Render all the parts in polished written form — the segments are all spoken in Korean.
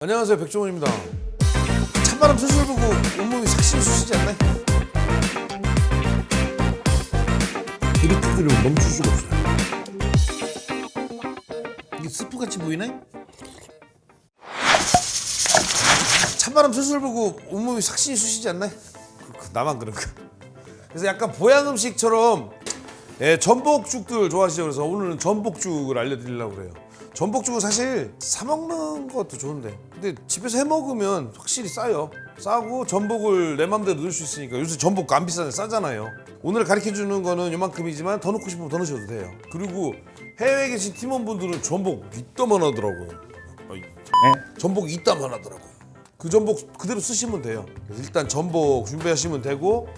안녕하세요, 백종원입니다. 찬바람 술술 불고 온몸이 삭신이 쑤시지 않나요? 이렇게 끓이면 멈출 수가 없어요. 이게 스프같이 보이네? 찬바람 술술 불고 온몸이 삭신이 쑤시지 않나요? 나만 그런가? 그래서 약간 보양 음식처럼 전복죽들 좋아하시죠? 그래서 오늘은 전복죽을 알려드리려고 그래요. 전복죽은 사실 사 먹는 것도 좋은데 근데 집에서 해 먹으면 확실히 싸요. 싸고 전복을 내 맘대로 넣을 수 있으니까 요새 전복 안 비싸네, 싸잖아요. 오늘 가르쳐주는 거는 요만큼이지만 더 넣고 싶으면 더 넣으셔도 돼요. 그리고 해외에 계신 팀원분들은 전복 이따만 하더라고요. 전복 이따만 하더라고요. 그 전복 그대로 쓰시면 돼요. 그래서 일단 전복 준비하시면 되고,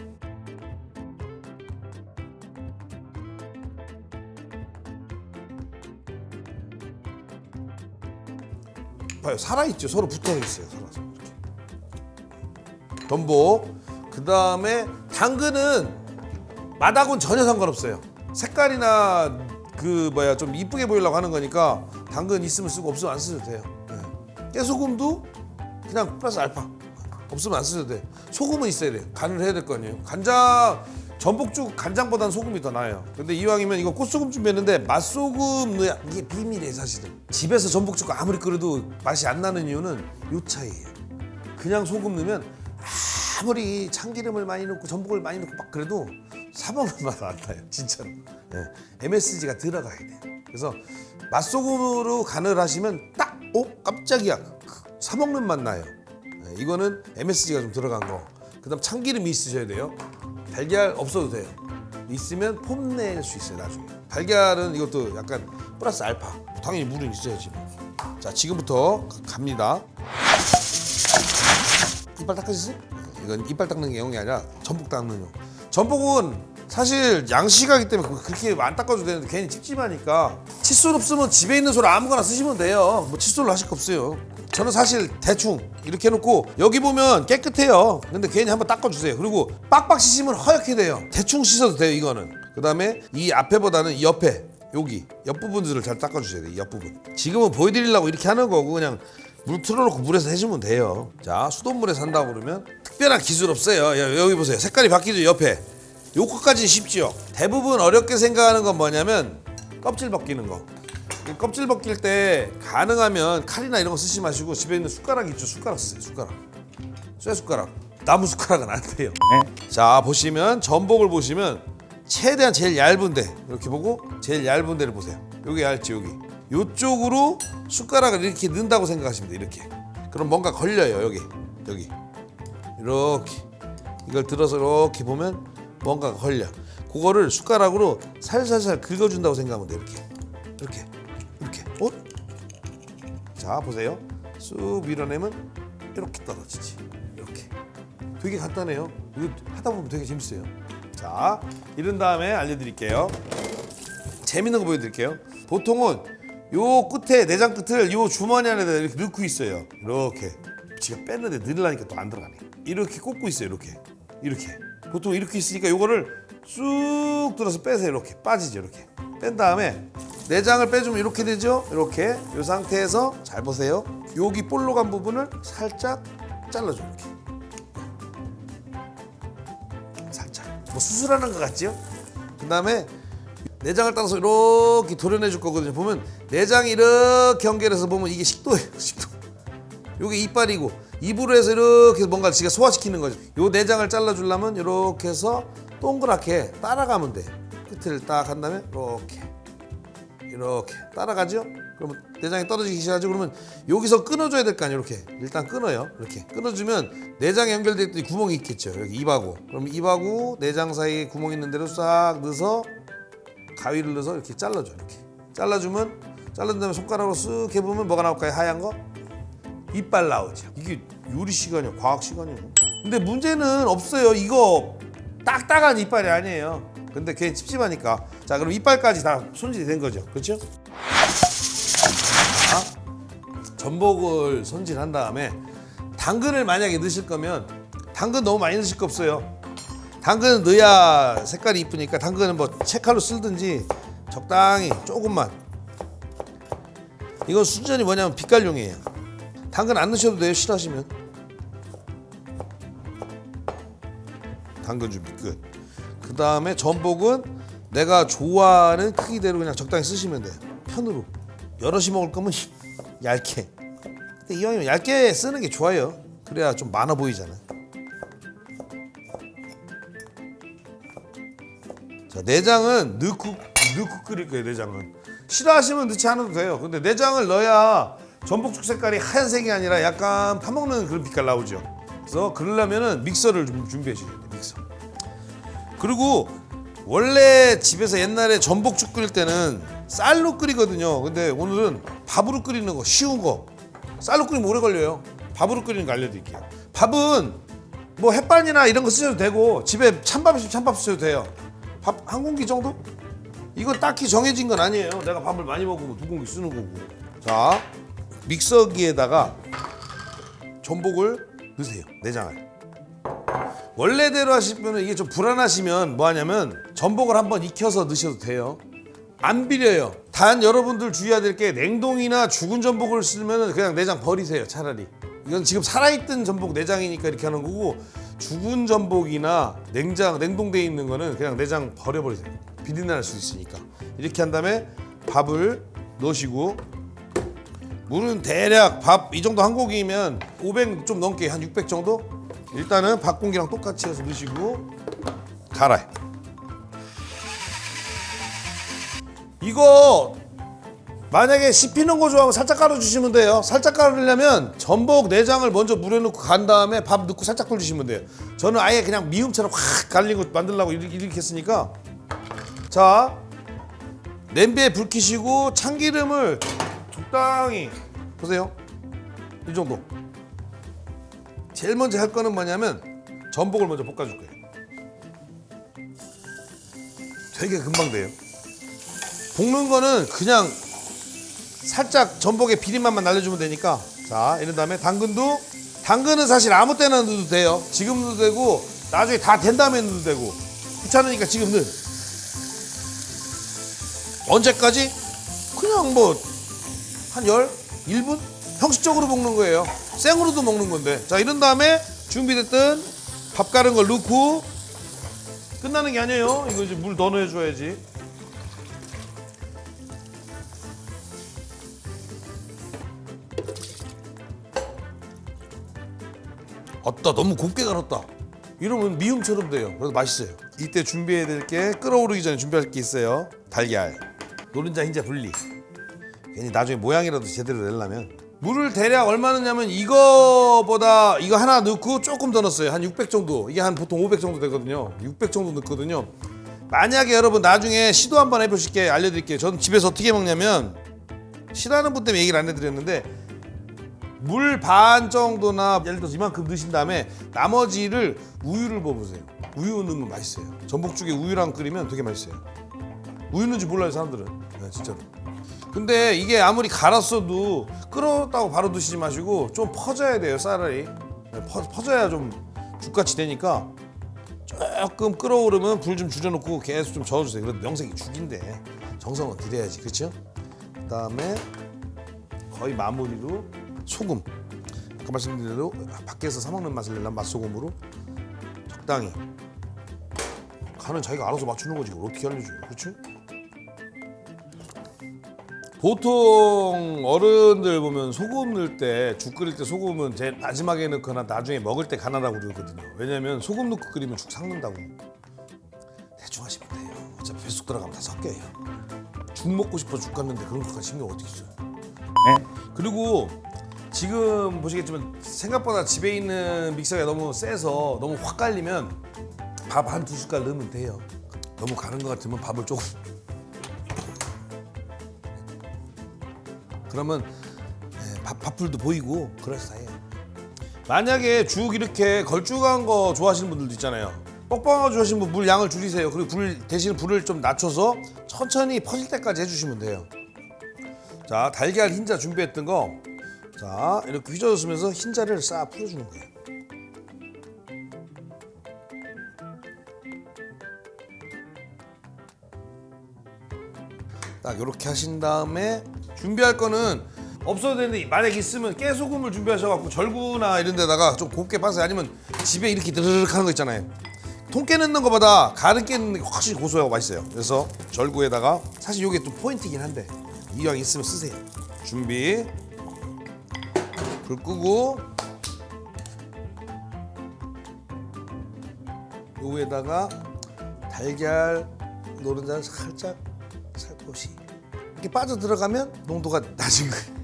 봐요, 살아있죠. 서로 붙어있어요. 살아서 이렇게. 전복, 그 다음에 당근은 맛하고는 전혀 상관없어요. 색깔이나 좀 이쁘게 보이려고 하는 거니까 당근 있으면 쓰고 없으면 안 쓰셔도 돼요. 깨소금도 그냥 플러스 알파, 없으면 안 쓰셔도 돼요. 소금은 있어야 돼요. 간을 해야 될 거 아니에요. 간장, 전복죽 간장보다는 소금이 더 나아요. 근데 이왕이면 이거 꽃소금 준비했는데 맛소금 넣어야 이게 비밀이에요. 사실은 집에서 전복죽 아무리 끓여도 맛이 안 나는 이유는 요 차이예요. 그냥 소금 넣으면 아무리 참기름을 많이 넣고 전복을 많이 넣고 막 그래도 사 먹는 맛은 안 나요. 진짜로. MSG가 들어가야 돼요. 그래서 맛소금으로 간을 하시면 딱 깜짝이야, 사 먹는 맛 나요. 이거는 MSG가 좀 들어간 거. 그다음 참기름이 있으셔야 돼요. 달걀 없어도 돼요. 있으면 폼낼 수 있어요. 나중에 달걀은 이것도 약간 플러스 알파, 당연히 물은 있어야지. 자, 지금부터 갑니다. 이빨 닦으셨어요? 이건 이빨 닦는 게 용이 아니라 전복 닦는 용. 전복은 사실 양식하기 때문에 그렇게 안 닦아도 되는데 괜히 찝찝하니까 칫솔 없으면 집에 있는 솔 아무거나 쓰시면 돼요. 뭐 칫솔로 하실 거 없어요. 저는 사실 대충 이렇게 해놓고 여기 보면 깨끗해요. 근데 괜히 한번 닦아주세요. 그리고 빡빡 씻으면 허옇게 돼요. 대충 씻어도 돼요, 이거는. 그 다음에 이 앞에보다는 이 옆에, 여기 옆부분들을 잘 닦아주셔야 돼요. 이 옆부분. 지금은 보여드리려고 이렇게 하는 거고 그냥 물 틀어놓고 물에서 해주면 돼요. 자, 수돗물에 산다고 그러면 특별한 기술 없어요. 여기 보세요. 색깔이 바뀌죠, 옆에. 요거까지는 쉽죠. 대부분 어렵게 생각하는 건 뭐냐면 껍질 벗기는 거. 껍질 벗길 때 가능하면 칼이나 이런 거 쓰지 마시고 집에 있는 숟가락 있죠? 숟가락 쓰세요. 숟가락. 쇠숟가락. 나무 숟가락은 안 돼요. 자, 보시면 전복을 보시면 최대한 제일 얇은데 이렇게 보고 제일 얇은 데를 보세요. 여기 얇지, 여기. 요쪽으로 숟가락을 이렇게 넣는다고 생각하시면 돼요. 이렇게. 그럼 뭔가 걸려요. 여기 이렇게. 이걸 들어서 이렇게 보면 뭔가가 걸려. 그거를 숟가락으로 살살살 긁어준다고 생각하면 돼요. 이렇게. 자, 보세요. 쑥 밀어내면 이렇게 떨어지지. 이렇게. 되게 간단해요. 이거 하다 보면 되게 재밌어요. 자, 이런 다음에 알려드릴게요. 재밌는 거 보여드릴게요. 보통은 요 끝에, 내장 끝을 요 주머니 안에다 이렇게 넣고 있어요. 이렇게. 지가 뺐는데 넣으려니까 또 안 들어가네. 이렇게 꽂고 있어요. 이렇게. 보통 이렇게 있으니까 요거를 쑥 들어서 빼세요. 이렇게 빠지죠. 이렇게 뺀 다음에 내장을 빼주면 이렇게 되죠. 이렇게 이 상태에서 잘 보세요. 여기 볼로 간 부분을 살짝 잘라줘. 이렇게 살짝. 뭐 수술하는 것 같죠? 그 다음에 내장을 따라서 이렇게 도려내 줄 거거든요. 보면 내장이 이렇게 연결해서 보면 이게 식도예요. 식도. 요게 이빨이고 입으로 해서 이렇게 뭔가 지가 소화시키는 거죠. 요 내장을 잘라주려면 이렇게 해서 동그랗게 따라가면 돼. 끝을 딱 한 다음에 이렇게 따라가죠. 그러면 내장이 떨어지기 시작하죠. 그러면 여기서 끊어줘야 될 거 아니에요. 이렇게 일단 끊어요. 이렇게 끊어주면 내장에 연결되어 있던 구멍이 있겠죠. 여기 입하고. 그럼 입하고 내장 사이에 구멍 있는 대로 싹 넣어서 가위를 넣어서 이렇게 잘라줘. 이렇게 잘라주면, 자른 다음에 손가락으로 쓱 해보면 뭐가 나올까요? 하얀 거? 이빨 나오죠. 이게 요리 시간이야, 과학 시간이에요. 근데 문제는 없어요. 이거 딱딱한 이빨이 아니에요. 근데 괜히 찝찝하니까. 자, 그럼 이빨까지 다 손질이 된 거죠. 그렇죠? 자, 전복을 손질한 다음에 당근을 만약에 넣으실 거면 당근 너무 많이 넣으실 거 없어요. 당근은 넣어야 색깔이 이쁘니까 당근은 뭐 채칼로 쓸든지 적당히 조금만. 이건 순전히 뭐냐면 빛깔용이에요. 당근 안 넣으셔도 돼요, 싫어하시면. 당근 준비 끝. 그 다음에 전복은 내가 좋아하는 크기대로 그냥 적당히 쓰시면 돼요. 편으로. 여럿이 먹을 거면 얇게. 근데 이왕이면 얇게 쓰는 게 좋아요. 그래야 좀 많아 보이잖아요. 자, 내장은 넣고 끓일 거예요. 내장은 싫어하시면 넣지 않아도 돼요. 근데 내장을 넣어야 전복죽 색깔이 하얀색이 아니라 약간 파먹는 그런 빛깔 나오죠. 그래서 그러려면은 믹서를 좀 준비해 주셔야 돼요. 믹서. 그리고 원래 집에서 옛날에 전복죽 끓일 때는 쌀로 끓이거든요. 근데 오늘은 밥으로 끓이는 거, 쉬운 거. 쌀로 끓이면 오래 걸려요. 밥으로 끓이는 거 알려드릴게요. 밥은 뭐 햇반이나 이런 거 쓰셔도 되고, 집에 찬밥 있으면 찬밥 쓰셔도 돼요. 밥 한 공기 정도? 이건 딱히 정해진 건 아니에요. 내가 밥을 많이 먹으면 두 공기 쓰는 거고. 자, 믹서기에다가 전복을 넣으세요. 내장을. 원래대로 하시면 이게 좀 불안하시면 뭐 하냐면 전복을 한번 익혀서 넣으셔도 돼요. 안 비려요. 단 여러분들 주의해야 될 게, 냉동이나 죽은 전복을 쓰면 그냥 내장 버리세요. 차라리. 이건 지금 살아있던 전복 내장이니까 이렇게 하는 거고, 죽은 전복이나 냉동돼 있는 거는 그냥 내장 버려버리세요. 비린내 날 수 있으니까. 이렇게 한 다음에 밥을 넣으시고, 물은 대략 밥 이 정도 한 고기면 500 좀 넘게, 한 600 정도? 일단은 밥 공기랑 똑같이 해서 넣으시고 갈아요. 이거 만약에 씹히는 거 좋아하면 살짝 깔아주시면 돼요. 살짝 깔으려면 전복 내장을 먼저 물에 넣고 간 다음에 밥 넣고 살짝 불주시면 돼요. 저는 아예 그냥 미음처럼 확 갈리고 만들려고 이렇게 했으니까. 자, 냄비에 불 켜시고 참기름을 적당히, 보세요, 이 정도. 제일 먼저 할 거는 뭐냐면 전복을 먼저 볶아줄 거예요. 되게 금방 돼요. 볶는 거는 그냥 살짝 전복의 비린맛만 날려주면 되니까. 자, 이런 다음에 당근은 사실 아무 때나 넣어도 돼요. 지금 넣어도 되고 나중에 다 된 다음에 넣어도 되고, 귀찮으니까 지금 넣어. 언제까지? 그냥 뭐 한 1분? 형식적으로 볶는 거예요. 생으로도 먹는 건데. 자, 이런 다음에 준비됐던 밥 가른 걸 넣고, 끝나는 게 아니에요. 이거 이제 물 더 넣어줘야지. 어따 너무 곱게 갈았다 이러면 미음처럼 돼요. 그래서 맛있어요. 이때 준비해야 될 게, 끓어오르기 전에 준비할 게 있어요. 달걀, 노른자 흰자 분리. 괜히 나중에 모양이라도 제대로 내려면. 물을 대략 얼마 넣냐면 이거보다 이거 하나 넣고 조금 더 넣었어요. 한 600 정도. 이게 한 보통 500 정도 되거든요. 600 정도 넣거든요. 만약에 여러분 나중에 시도 한번 해보실게 알려드릴게요. 저는 집에서 어떻게 먹냐면, 싫어하는 분 때문에 얘기를 안 해드렸는데, 물 반 정도나 예를 들어서 이만큼 넣으신 다음에 나머지를 우유를 부어보세요. 우유 넣으면 맛있어요. 전복죽에 우유랑 끓이면 되게 맛있어요. 우유 넣는지 몰라요, 사람들은. 네, 진짜로. 근데 이게 아무리 갈았어도 끓었다고 바로 드시지 마시고 좀 퍼져야 돼요, 쌀알이. 네, 퍼져야 좀 죽같이 되니까 조금 끓어오르면 불 좀 줄여놓고 계속 좀 저어주세요. 그래도 명색이 죽인데 정성은 들여야지, 그렇죠? 그다음에 거의 마무리로 소금. 아까 말씀드린 대로 밖에서 사 먹는 맛을 내려면 맛소금으로 적당히. 간은 자기가 알아서 맞추는 거지, 이걸 어떻게 알려줘요, 그렇지? 보통 어른들 보면 소금 넣을 때, 죽 끓일 때 소금은 제일 마지막에 넣거나 나중에 먹을 때 간하라고 그러거든요. 왜냐면 소금 넣고 끓이면 죽 삭는다고. 대충 하시면 돼요. 어차피 뱃속 들어가면 다 섞여요. 죽 먹고 싶어 죽 갔는데 그런 것까지 신경 어떻게 써요. 네? 그리고 지금 보시겠지만 생각보다 집에 있는 믹서가 너무 세서 너무 확 갈리면 밥 한 2숟갈 넣으면 돼요. 너무 가는 것 같으면 밥을 조금, 그러면 밥풀도 보이고 그럴싸해요. 만약에 죽 이렇게 걸쭉한 거 좋아하시는 분들도 있잖아요. 뻑뻑한 거 좋아하시는 분 물 양을 줄이세요. 그리고 대신 불을 좀 낮춰서 천천히 퍼질 때까지 해주시면 돼요. 자, 달걀 흰자 준비했던 거, 자, 이렇게 휘저어주면서 흰자를 싹 풀어주는 거예요. 딱 이렇게 하신 다음에 준비할 거는 없어도 되는데 만약 있으면 깨소금을 준비하셔갖고 절구나 이런 데다가 좀 곱게 빠세요. 아니면 집에 이렇게 드르륵 하는 거 있잖아요. 통깨 넣는 것보다 가른 깨 넣는 게 확실히 고소하고 맛있어요. 그래서 절구에다가 사실 이게 또 포인트긴 한데 이왕 있으면 쓰세요. 준비. 불 끄고 요 위에다가 달걀 노른자를 살짝 살포시 이렇게 빠져 들어가면 농도가 낮은 거예요.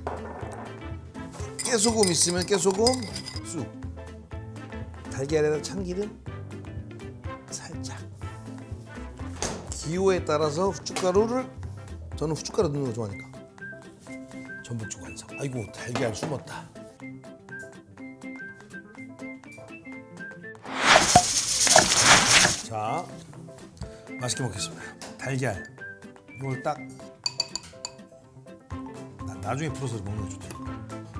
깨소금 있으면 깨소금 쑥, 달걀에다 참기름 살짝, 기호에 따라서 후춧가루를, 저는 후춧가루 넣는 거 좋아하니까. 전복죽 완성. 아이고 달걀 숨었다. 자, 맛있게 먹겠습니다. 달걀 이걸 딱 나중에 풀어서 먹는 게 좋다.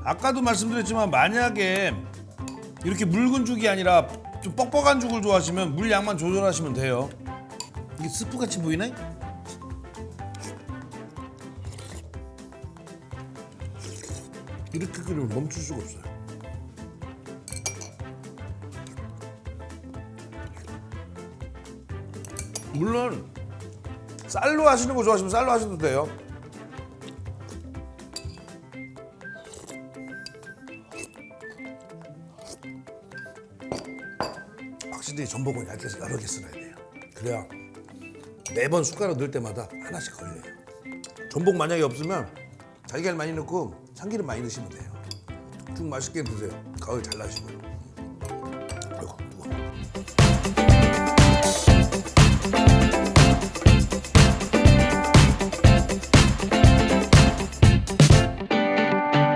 아까도 말씀드렸지만 만약에 이렇게 묽은 죽이 아니라 좀 뻑뻑한 죽을 좋아하시면 물 양만 조절하시면 돼요. 이게 스프같이 보이네? 이렇게 끓이면 멈출 수가 없어요. 물론 쌀로 하시는 거 좋아하시면 쌀로 하셔도 돼요. 확실히 전복은 얇게 여러 개 썰어야 돼요. 그래야 매번 숟가락 넣을 때마다 하나씩 걸려요. 전복 만약에 없으면 달걀 많이 넣고 참기름 많이 넣으시면 돼요. 죽 맛있게 드세요. 가을 잘 나시고요. 아이고 뜨거워.